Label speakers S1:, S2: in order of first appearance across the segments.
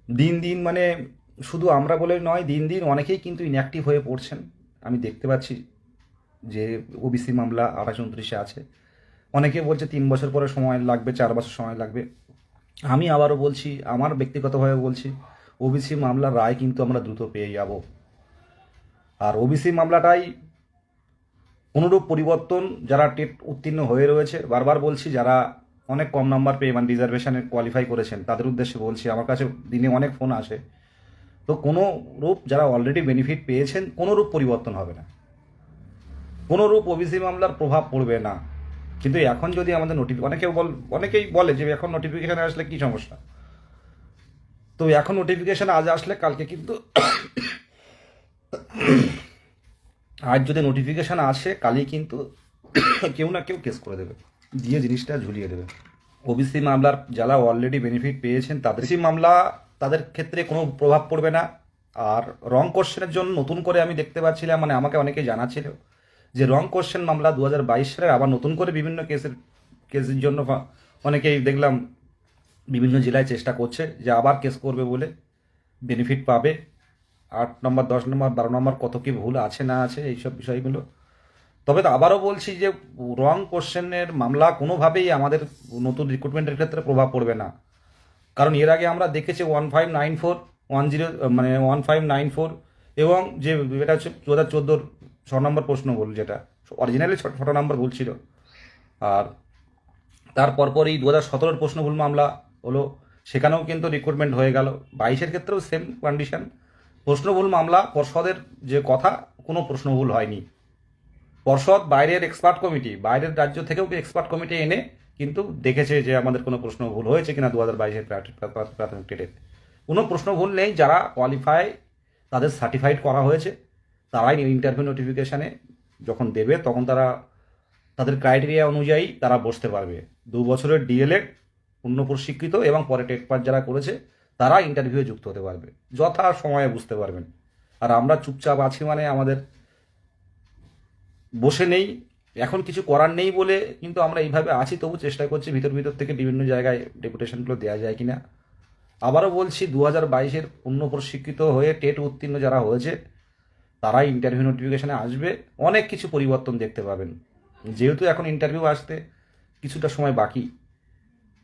S1: দিন দিন মানে শুধু আমরা বলে নয়, দিন দিন অনেকেই কিন্তু ইনঅ্যাক্টিভ হয়ে পড়ছেন। আমি দেখতে পাচ্ছি যে ওবিসি মামলা 28-29-এ আছে। অনেকে বলছে 3 বছর পরে সময় লাগবে, 4 বছর সময় লাগবে। আমি আবারও বলছি, আমার ব্যক্তিগতভাবে বলছি, ওবিসি মামলার রায় কিন্তু আমরা দ্রুত পেয়ে যাব। আর ওবিসি মামলাটাই অনুরূপ পরিবর্তন যারা টেট উত্তীর্ণ হয়ে রয়েছে, বারবার বলছি, যারা অনেক কম নাম্বার পেয়ে মানে রিজার্ভেশনে কোয়ালিফাই করেছেন তাদের উদ্দেশ্যে বলছি, আমার কাছে দিনে অনেক ফোন আসে। তো কোনো রূপ যারা অলরেডি বেনিফিট পেয়েছেন, কোনো রূপ পরিবর্তন হবে না, কোনো রূপ ওবিসি মামলার প্রভাব পড়বে না। কিন্তু এখন যদি আমাদের অনেকেই বলে যে এখন নোটিফিকেশান আসলে কী সমস্যা। তো এখন নোটিফিকেশান আজ আসলে কালকে কিন্তু আজ যদি নোটিফিকেশান আসে কালই কিন্তু কেউ না কেউ কেস করে দেবে, দিয়ে জিনিসটা ঝুলিয়ে দেবে। ওবিসি মামলার যারা অলরেডি বেনিফিট পেয়েছেন তাদের ওবিসি মামলা তাদের ক্ষেত্রে কোনো প্রভাব পড়বে না। আর রং কোশ্চেনের জন্য নতুন করে আমি দেখতে পাচ্ছিলাম, মানে আমাকে অনেকে জানাচ্ছিল যে রং কোশ্চেন মামলা 2022 সালে আবার নতুন করে বিভিন্ন কেসের জন্য অনেকেই দেখলাম বিভিন্ন জেলায় চেষ্টা করছে যে আবার কেস করবে বলে বেনিফিট পাবে। 8 নম্বর, 10 নম্বর, 12 নম্বর কত কি ভুল আছে না আছে এইসব বিষয়গুলো। তবে তো আবারও বলছি যে রং কোশ্চেনের মামলা কোনোভাবেই আমাদের নতুন রিক্রুটমেন্টের ক্ষেত্রে প্রভাব পড়বে না। কারণ এর আগে আমরা দেখেছি 1594, 10 মানে 1594, এবং যে এটা হচ্ছে 2014 6 নম্বর প্রশ্ন ভুল, যেটা অরিজিনালি 6 নম্বর ভুল ছিল। আর তার পরপরই 2017 প্রশ্ন ভুল মামলা হলো, সেখানেও কিন্তু রিক্রুটমেন্ট হয়ে গেল। 22-এর ক্ষেত্রেও সেম কন্ডিশন, প্রশ্ন ভুল মামলা। পর্ষদের যে কথা, কোনো প্রশ্ন ভুল হয়নি। পর্ষদ বাইরের এক্সপার্ট কমিটি, বাইরের রাজ্য থেকেও এক্সপার্ট কমিটি এনে কিন্তু দেখেছে যে আমাদের কোনো প্রশ্ন ভুল হয়েছে কিনা 2022-এর প্রাথমিক টেটে। কোনো প্রশ্ন ভুল নেই। যারা কোয়ালিফাই তাদের সার্টিফাইড করা হয়েছে, তারাই ইন্টারভিউ নোটিফিকেশানে যখন দেবে তখন তারা তাদের ক্রাইটেরিয়া অনুযায়ী তারা বসতে পারবে। 2 বছরের ডিএলএড পূর্ণ প্রশিক্ষিত এবং পরে টেট পাস যারা করেছে তারা ইন্টারভিউয়ে যুক্ত হতে পারবে, যথা সময়ে বুঝতে পারবেন। আর আমরা চুপচাপ আছি মানে আমাদের বসে নেই, এখন কিছু করার নেই বলে কিন্তু আমরা এইভাবে আছি। তবু চেষ্টা করছি ভিতর ভিতর থেকে বিভিন্ন জায়গায় ডেপুটেশনগুলো দেওয়া যায় কিনা। আবারও বলছি, 2022-এর পূর্ণ প্রশিক্ষিত হয়ে টেট উত্তীর্ণ যারা হয়েছে তারাই ইন্টারভিউ নোটিফিকেশানে আসবে। অনেক কিছু পরিবর্তন দেখতে পাবেন, যেহেতু এখন ইন্টারভিউ আসতে কিছুটা সময় বাকি।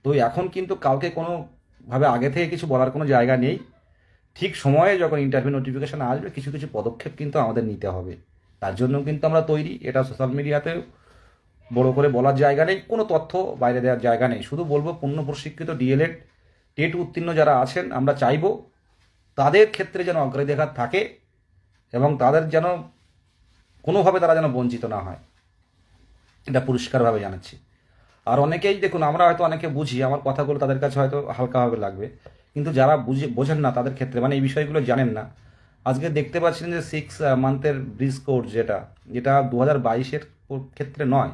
S1: তো এখন কিন্তু কাউকে কোনোভাবে আগে থেকে কিছু বলার কোনো জায়গা নেই। ঠিক সময়ে যখন ইন্টারভিউ নোটিফিকেশান আসবে কিছু কিছু পদক্ষেপ কিন্তু আমাদের নিতে হবে। তার জন্য কিন্তু আমরা তৈরি। এটা সোশ্যাল মিডিয়াতে বড় করে বলার জায়গা নেই, কোনো তথ্য বাইরে দেওয়ার জায়গা নেই। শুধু বলবো পূর্ণ প্রশিক্ষিত ডিএলএড টেট উত্তীর্ণ যারা আছেন, আমরা চাইব তাদের ক্ষেত্রে যেন অগ্রাধিকার থাকে এবং তাদের যেন কোনোভাবে তারা যেন বঞ্চিত না হয়, এটা পরিষ্কারভাবে জানাচ্ছি। আর অনেকেই দেখুন, আমরা হয়তো অনেকে বুঝি, আমার কথাগুলো তাদের কাছে হয়তো হালকাভাবে লাগবে, কিন্তু যারা বোঝেন না তাদের ক্ষেত্রে, মানে এই বিষয়গুলো জানেন না। আজকে দেখতে পাচ্ছেন যে 6 মান্থের ব্রিজ কোর্স, যেটা যেটা 2022-এর ক্ষেত্রে নয়,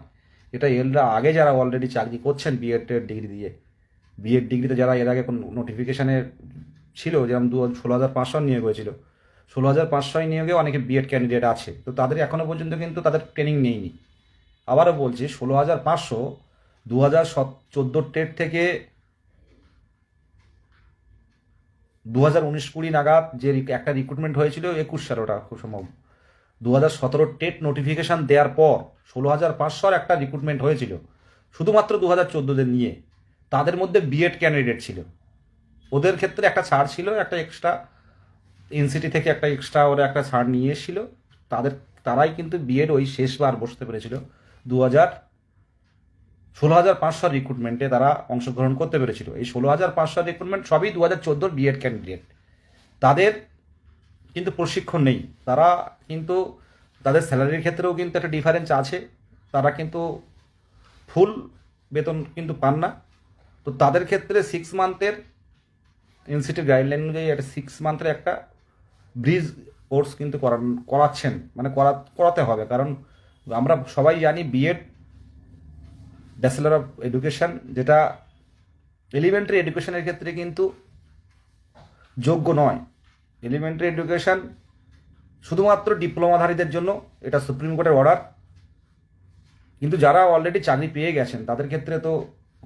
S1: এটা এলরা আগে যারা অলরেডি চাকরি করছেন বিএড ডিগ্রি দিয়ে, বিএড ডিগ্রিতে যারা এর আগে কোনো নোটিফিকেশানে ছিল, যেমন 16,500 নিয়োগ হয়েছিল, 16,500 নিয়োগে অনেকে বিএড ক্যান্ডিডেট আছে, তো তাদের এখনও পর্যন্ত কিন্তু তাদের ট্রেনিং নেইনি। আবারও বলছি, 16,500 2014 টেট থেকে 2019-20 নাগাদ যে একটা রিক্রুটমেন্ট হয়েছিল, 21 সালে ওটা খুব সম্ভব, 2017 টেট নোটিফিকেশান দেওয়ার পর 16,500 একটা রিক্রুটমেন্ট হয়েছিল শুধুমাত্র 2014-দের নিয়ে। তাদের মধ্যে বিএড ক্যান্ডিডেট ছিল, ওদের ক্ষেত্রে একটা ছাড় ছিল, একটা এক্সট্রা এনসিটি থেকে একটা এক্সট্রা ওরা একটা ছাড় নিয়ে এসেছিল। তারাই কিন্তু বিএড ওই শেষবার বসতে পেরেছিল। 16,500 রিক্রুটমেন্টে তারা অংশগ্রহণ করতে পেরেছিল। এই 16,500 রিক্রুটমেন্ট সবই 2014 বিএড ক্যান্ডিডেট। তাদের কিন্তু প্রশিক্ষণ নেই, তারা কিন্তু তাদের স্যালারির ক্ষেত্রেও কিন্তু একটা ডিফারেন্স আছে, তারা কিন্তু ফুল বেতন কিন্তু পান না। তো তাদের ক্ষেত্রে 6 মান্থের ইনস্টিটিউট গাইডলাইন অনুযায়ী একটা 6 মান্থের একটা ব্রিজ কোর্স কিন্তু করাচ্ছেন, মানে করাতে হবে। কারণ আমরা সবাই জানি বিএড ব্যাচেলর অফ এডুকেশন, যেটা এলিমেন্টারি এডুকেশনের ক্ষেত্রে কিন্তু যোগ্য নয়। এলিমেন্টারি এডুকেশন শুধুমাত্র ডিপ্লোমাধারীদের জন্য, এটা সুপ্রিম কোর্টের অর্ডার। কিন্তু যারা অলরেডি চাকরি পেয়ে গেছেন তাদের ক্ষেত্রে তো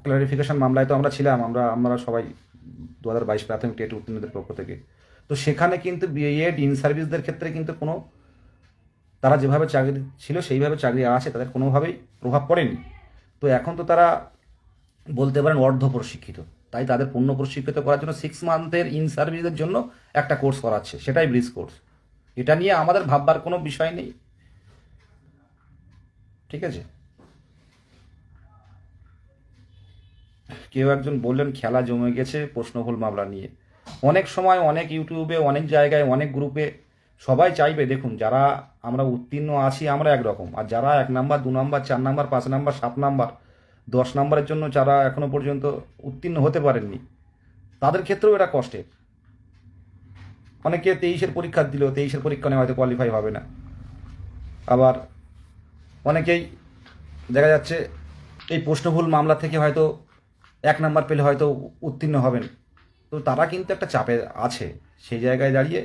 S1: ক্লারিফিকেশন মামলায় তো আমরা ছিলাম, আমরা সবাই 2022 প্রাথমিক টেট উত্তীর্ণদের পক্ষ থেকে। তো সেখানে কিন্তু বিএড ইন সার্ভিসদের ক্ষেত্রে কিন্তু কোনো, তারা যেভাবে চাকরি ছিল সেইভাবে চাকরি আছে, তাদের কোনোভাবেই প্রভাব পড়েনি। তো এখন তো তারা বলতে পারেন অর্ধ প্রশিক্ষিত, তাই তাদের পূর্ণ প্রশিক্ষিত করার জন্য 6 মান্থের ইন সার্ভিসের জন্য একটা কোর্স করাচ্ছে, সেটাই ব্রিজ কোর্স। এটা নিয়ে আমাদের ভাববার কোনো বিষয় নেই, ঠিক আছে। কেউ একজন বললেন খেলা জমে গেছে প্রশ্নভুল মামলা নিয়ে। অনেক সময় অনেক ইউটিউবে, অনেক জায়গায়, অনেক গ্রুপে সবাই চাইবে, দেখুন যারা আমরা উত্তীর্ণ আছি আমরা একরকম, আর যারা 1 number 2 number 4 number 5 number 7 number 10 নাম্বারের জন্য যারা এখনো পর্যন্ত উত্তীর্ণ হতে পারেননি, তাদের ক্ষেত্রেও এটা কষ্টের। অনেকে 23-এর পরীক্ষা দিল, 23-এর পরীক্ষা নিয়ে হয়তো কোয়ালিফাই হবে না। আবার অনেকেই দেখা যাচ্ছে এই প্রশ্নভুল মামলা থেকে হয়তো 1 নাম্বার পেলে হয়তো উত্তীর্ণ হবেন। তো তারা কিন্তু একটা চাপে আছে, সেই জায়গায় দাঁড়িয়ে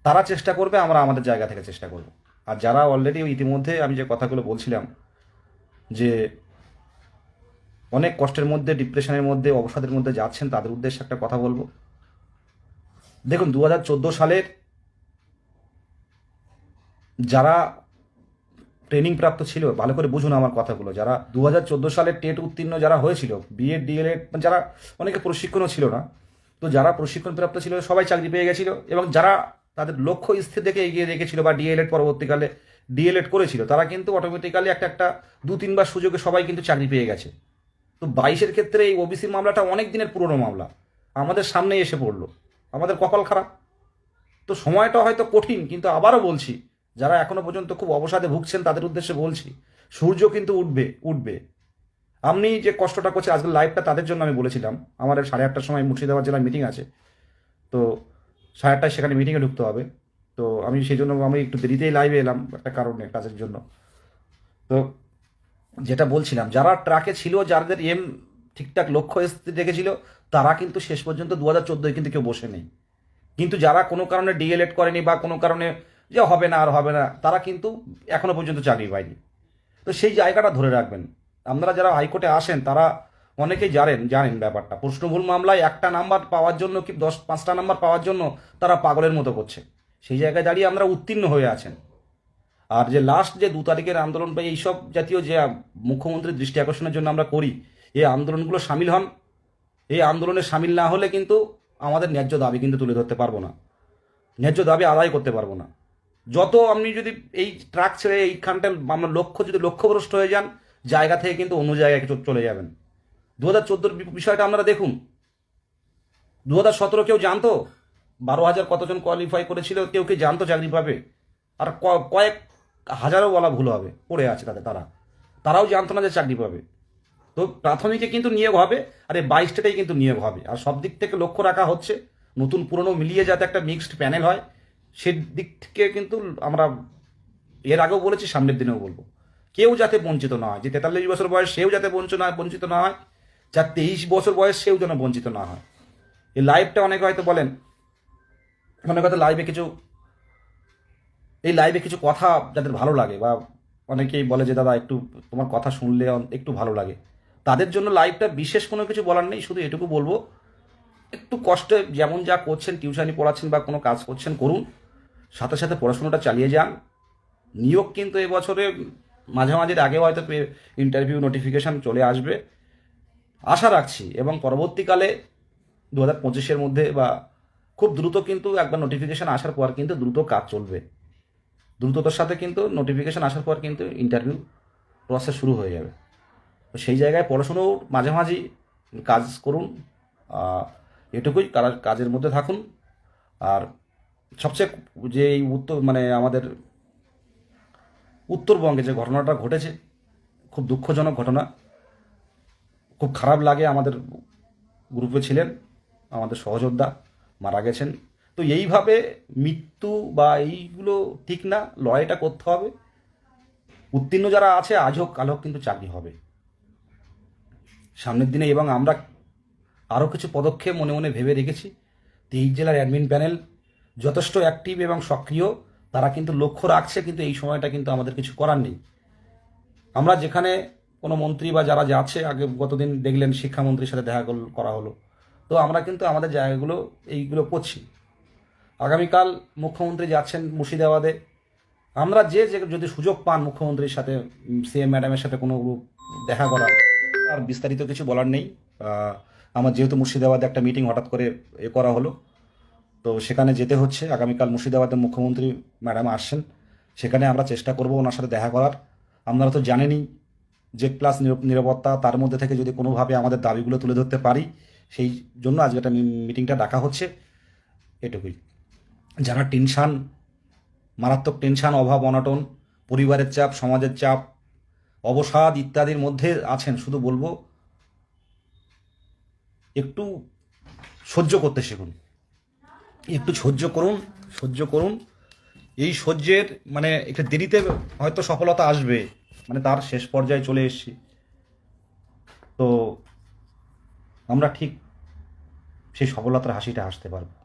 S1: তারা চেষ্টা করবে, আমরা আমাদের জায়গা থেকে চেষ্টা করব। আর যারা অলরেডি ইতিমধ্যে আমি যে কথাগুলো বলছিলাম যে অনেক কষ্টের মধ্যে, ডিপ্রেশনের মধ্যে, অবসাদের মধ্যে যাচ্ছেন, তাদের উদ্দেশ্যে একটা কথা বলবো। দেখুন 2014 সালের যারা ট্রেনিং প্রাপ্ত ছিল, ভালো করে বুঝুন আমার কথাগুলো, যারা 2014 সালের টেট উত্তীর্ণ যারা হয়েছিল, বিএড ডিএলএড, যারা অনেকে প্রশিক্ষণও ছিল না, তো যারা প্রশিক্ষণ প্রাপ্ত ছিল সবাই চাকরি পেয়ে গেছিল, এবং যারা তাদের লক্ষ্য স্থির দেখে এগিয়ে রেখেছিল বা ডিএলএড পরবর্তীকালে ডিএলএড করেছিল, তারা কিন্তু অটোমেটিক্যালি একটা 2-3 বার সুযোগে সবাই কিন্তু চাকরি পেয়ে গেছে। তো 22-এর ক্ষেত্রে এই ওবিসি মামলাটা অনেক দিনের পুরনো মামলা আমাদের সামনে এসে পড়লো, আমাদের কপাল খারাপ। তো সময়টা হয়তো কঠিন, কিন্তু আবারও বলছি, যারা এখনো পর্যন্ত খুব অবসাদে ভুগছেন তাদের উদ্দেশ্যে বলছি, সূর্য কিন্তু উঠবে উঠবে। আপনি যে কষ্টটা করছে, আজকের লাইভটা তাদের জন্য আমি বলেছিলাম। আমার 8:30টার সময় মুর্শিদাবাদ জেলায় মিটিং আছে, তো 8:30টায় সেখানে মিটিংয়ে ঢুকতে হবে। তো আমি সেই জন্য আমি একটু দেরিতেই লাইভে এলাম, একটা কারণে, কাজের জন্য। তো যেটা বলছিলাম, যারা ট্রাকে ছিল, যাদের ঠিকঠাক লক্ষ্য স্থির রেখেছিল, তারা কিন্তু শেষ পর্যন্ত 2014 কিন্তু কেউ বসে নেই। কিন্তু যারা কোনো কারণে ডিএলএড করেনি বা কোনো কারণে যে হবে না আর হবে না, তারা কিন্তু এখনো পর্যন্ত চাকরি পায়নি। তো সেই জায়গাটা ধরে রাখবেন। আপনারা যারা হাইকোর্টে আসেন তারা অনেকেই জানেন ব্যাপারটা, প্রশ্নভুল মামলায় 1টা নাম্বার পাওয়ার জন্য কি 5টা নাম্বার পাওয়ার জন্য তারা পাগলের মতো করছে। সেই জায়গায় দাঁড়িয়ে আমরা উত্তীর্ণ হয়ে আছেন। আর যে লাস্ট যে 2 তারিখের আন্দোলন বা এইসব জাতীয় যে মুখ্যমন্ত্রীর দৃষ্টি আকর্ষণের জন্য আমরা করি, এই আন্দোলনগুলো সামিল হন। এই আন্দোলনে সামিল না হলে কিন্তু আমাদের ন্যায্য দাবি কিন্তু তুলে ধরতে পারবো না, ন্যায্য দাবি আদায় করতে পারবো না। যত আপনি যদি এই ট্রাক ছেড়ে এইখানটা আমরা লক্ষ্যভ্রষ্ট হয়ে যান, জায়গা থেকে কিন্তু অন্য জায়গায় চলে যাবেন। 2014 বিষয়টা আপনারা দেখুন, 2017 কেউ জানতো 12,000 কতজন কোয়ালিফাই করেছিল, কেউ জানতো চাকরি পাবে? আর কয়েক হাজারও বলা ভুল হবে, পড়ে আছে তারাও জানতো না যে চাকরি পাবে। তো প্রাথমিকে কিন্তু নিয়োগ হবে, আর এই 22টাই কিন্তু নিয়োগ হবে। আর সব দিক থেকে লক্ষ্য রাখা হচ্ছে নতুন পুরনো মিলিয়ে যাতে একটা মিক্সড প্যানেল হয়, সেদিক থেকে কিন্তু আমরা এর আগেও বলেছি, সামনের দিনেও বলবো, কেউ যাতে বঞ্চিত না হয়। যে 43 বছর বয়স সেও যাতে বঞ্চিত না হয়, যার 23 বছর বয়স সেও যেন বঞ্চিত না হয়। এই লাইভটা অনেকে হয়তো বলেন, অনেক হয়তো এই লাইভে কিছু কথা যাদের ভালো লাগে, বা অনেকেই বলে যে দাদা একটু তোমার কথা শুনলে একটু ভালো লাগে, তাদের জন্য লাইভটা বিশেষ কোনো কিছু বলার নেই। শুধু এটুকু বলবো, একটু কষ্টে যেমন যা করছেন, টিউশনি পড়াচ্ছেন বা কোনো কাজ করছেন করুন, সাথে সাথে পড়াশোনাটা চালিয়ে যান। নিয়োগ কিন্তু এবছরে মাঝামাঝির আগে হয়তো ইন্টারভিউ নোটিফিকেশান চলে আসবে আশা রাখছি, এবং পরবর্তীকালে 2025-এর মধ্যে বা খুব দ্রুত কিন্তু একবার নোটিফিকেশান আসার পর কিন্তু দ্রুত কাজ চলবে। দ্রুততার সাথে কিন্তু নোটিফিকেশান আসার পর কিন্তু ইন্টারভিউ প্রসেস শুরু হয়ে যাবে। তো সেই জায়গায় পড়াশুনোও মাঝামাঝি কাজ করুন, এটুকুই, কাজের মধ্যে থাকুন। আর সবচেয়ে যে এই আমাদের উত্তরবঙ্গে যে ঘটনাটা ঘটেছে, খুব দুঃখজনক ঘটনা, খুব খারাপ লাগে। আমাদের গ্রুপে ছিলেন আমাদের সহযোদ্ধা, মারা গেছেন। তো এইভাবে মৃত্যু বা এইগুলো ঠিক না, লড়াইটা করতে হবে। উত্তীর্ণ যারা আছে আজ হোক কাল হোক কিন্তু চাকরি হবে সামনের দিনে। এবং আমরা আরও কিছু পদক্ষেপ মনে মনে ভেবে রেখেছি। 23 জেলার অ্যাডমিন প্যানেল যথেষ্ট অ্যাক্টিভ এবং সক্রিয়, তারা কিন্তু লক্ষ্য রাখছে, কিন্তু এই সময়টা কিন্তু আমাদের কিছু করার নেই। আমরা যেখানে কোনো মন্ত্রী বা যারা যাচ্ছে, আগে গতদিন দেখলেন শিক্ষামন্ত্রীর সাথে দেখা করা হলো। তো আমরা কিন্তু আমাদের জায়গাগুলো এইগুলো করছি। আগামীকাল মুখ্যমন্ত্রী যাচ্ছেন মুর্শিদাবাদে। আমরা যদি সুযোগ পান মুখ্যমন্ত্রীর সাথে, সিএম ম্যাডামের সাথে কোনো দেখা করার, আর বিস্তারিত কিছু বলার নেই। আমার যেহেতু মুর্শিদাবাদে একটা মিটিং হঠাৎ করে করা হলো, তো সেখানে যেতে হচ্ছে। আগামীকাল মুর্শিদাবাদের মুখ্যমন্ত্রী ম্যাডাম আসছেন, সেখানে আমরা চেষ্টা করব ওনার সাথে দেখা করার। আপনারা তো জানেনই যে প্লাস নিরাপত্তা, তার মধ্যে থেকে যদি কোনোভাবে আমাদের দাবিগুলো তুলে ধরতে পারি, সেই জন্য আজকে একটা মিটিংটা ডাকা হচ্ছে। এটুকুই। যারা টেনশান, মারাত্মক টেনশান, অভাব অনটন, পরিবারের চাপ, সমাজের চাপ, অবসাদ ইত্যাদির মধ্যে আছেন, শুধু বলবো একটু সহ্য করতে শিখুন, একটু সহ্য করুন। এই সহ্যের মানে একটু দেরিতে হয়তো সফলতা আসবে, মানে তার শেষ পর্যায়ে চলে এসেছি। তো আমরা ঠিক সেই সফলতার হাসিটা হাসতে পারবো।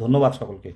S1: ধন্যবাদ সকলকে।